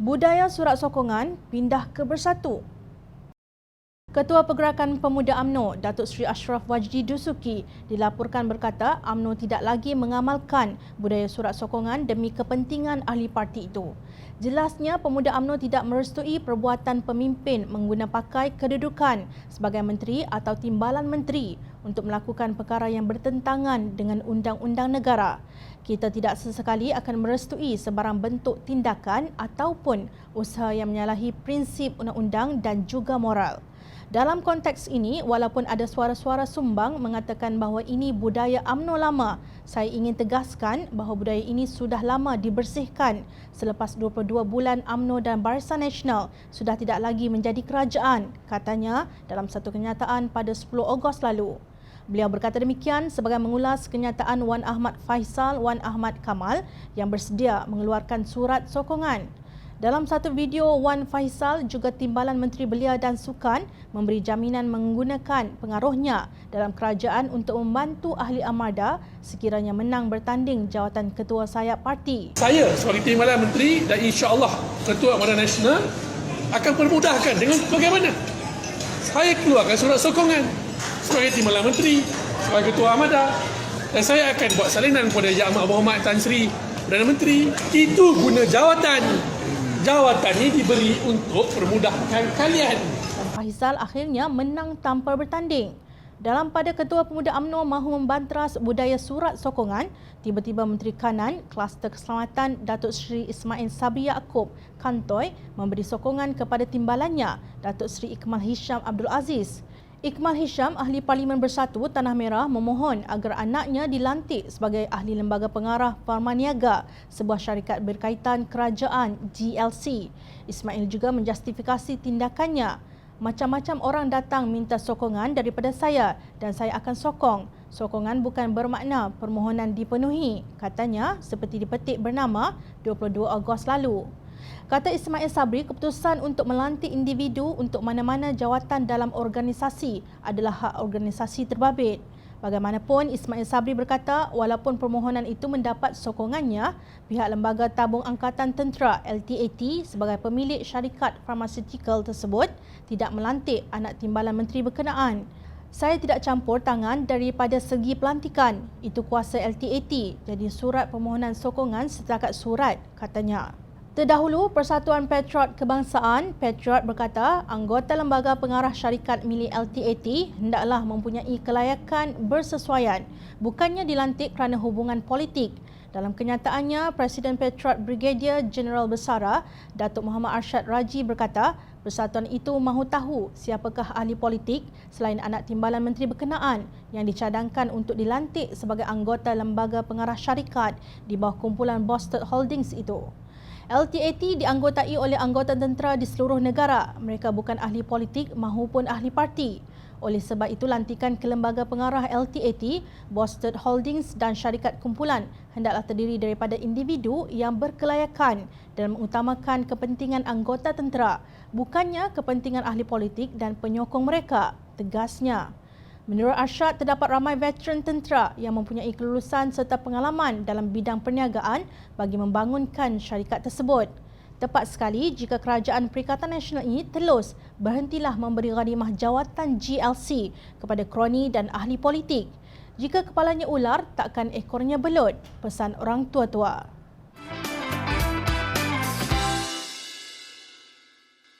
Budaya surat sokongan pindah ke Bersatu. Ketua Pergerakan Pemuda UMNO, Datuk Seri Ashraf Wajdi Dusuki, dilaporkan berkata UMNO tidak lagi mengamalkan budaya surat sokongan demi kepentingan ahli parti itu. Jelasnya, Pemuda UMNO tidak merestui perbuatan pemimpin mengguna pakai kedudukan sebagai menteri atau timbalan menteri untuk melakukan perkara yang bertentangan dengan undang-undang negara. Kita tidak sesekali akan merestui sebarang bentuk tindakan ataupun usaha yang menyalahi prinsip undang-undang dan juga moral. Dalam konteks ini, walaupun ada suara-suara sumbang mengatakan bahawa ini budaya UMNO lama, saya ingin tegaskan bahawa budaya ini sudah lama dibersihkan selepas 22 bulan UMNO dan Barisan Nasional sudah tidak lagi menjadi kerajaan, katanya dalam satu kenyataan pada 10 Ogos lalu. Beliau berkata demikian sebagai mengulas kenyataan Wan Ahmad Faisal Wan Ahmad Kamal yang bersedia mengeluarkan surat sokongan. Dalam satu video, Wan Faisal juga Timbalan Menteri Belia dan Sukan memberi jaminan menggunakan pengaruhnya dalam kerajaan untuk membantu ahli Armada sekiranya menang bertanding jawatan Ketua Sayap Parti. Saya sebagai Timbalan Menteri dan insya-Allah Ketua Armada Nasional akan permudahkan dengan bagaimana saya keluarkan surat sokongan sebagai Timbalan Menteri, sebagai Ketua Armada, dan saya akan buat salinan kepada Yang Amat Berhormat Tan Sri Perdana Menteri. Itu guna jawatan. Jawatan ini diberi untuk permudahkan kalian. Faisal akhirnya menang tanpa bertanding. Dalam pada Ketua Pemuda UMNO mahu membantras budaya surat sokongan, tiba-tiba Menteri Kanan, Kluster Keselamatan Datuk Seri Ismail Sabri Yaakob Kantoi memberi sokongan kepada timbalannya, Datuk Seri Ikmal Hisham Abdul Aziz. Ikmal Hisham, Ahli Parlimen Bersatu Tanah Merah, memohon agar anaknya dilantik sebagai Ahli Lembaga Pengarah Farman Niaga, sebuah syarikat berkaitan kerajaan GLC. Ismail juga menjustifikasi tindakannya. Macam-macam orang datang minta sokongan daripada saya dan saya akan sokong. Sokongan bukan bermakna permohonan dipenuhi, katanya seperti dipetik bernama 22 Ogos lalu. Kata Ismail Sabri, keputusan untuk melantik individu untuk mana-mana jawatan dalam organisasi adalah hak organisasi terbabit. Bagaimanapun, Ismail Sabri berkata walaupun permohonan itu mendapat sokongannya, pihak Lembaga Tabung Angkatan Tentera LTAT sebagai pemilik syarikat farmasetikal tersebut tidak melantik anak timbalan menteri berkenaan. Saya tidak campur tangan daripada segi pelantikan. Itu kuasa LTAT. Jadi surat permohonan sokongan setakat surat, katanya. Terdahulu, Persatuan Patriot Kebangsaan Patriot berkata anggota Lembaga Pengarah Syarikat milik LTAT hendaklah mempunyai kelayakan bersesuaian, bukannya dilantik kerana hubungan politik. Dalam kenyataannya, Presiden Patriot Brigadier Jeneral Bersara Datuk Muhammad Arsyad Raji berkata persatuan itu mahu tahu siapakah ahli politik selain anak timbalan menteri berkenaan yang dicadangkan untuk dilantik sebagai anggota Lembaga Pengarah Syarikat di bawah kumpulan Boston Holdings itu. LTAT dianggotai oleh anggota tentera di seluruh negara. Mereka bukan ahli politik maupun ahli parti. Oleh sebab itu, lantikan ke Lembaga Pengarah LTAT, Boston Holdings dan syarikat kumpulan hendaklah terdiri daripada individu yang berkelayakan dan mengutamakan kepentingan anggota tentera, bukannya kepentingan ahli politik dan penyokong mereka, tegasnya. Menurut Arsyad, terdapat ramai veteran tentera yang mempunyai kelulusan serta pengalaman dalam bidang perniagaan bagi membangunkan syarikat tersebut. Tepat sekali jika Kerajaan Perikatan Nasional ini telus berhentilah memberi ghanimah jawatan GLC kepada kroni dan ahli politik. Jika kepalanya ular, takkan ekornya belut, pesan orang tua-tua.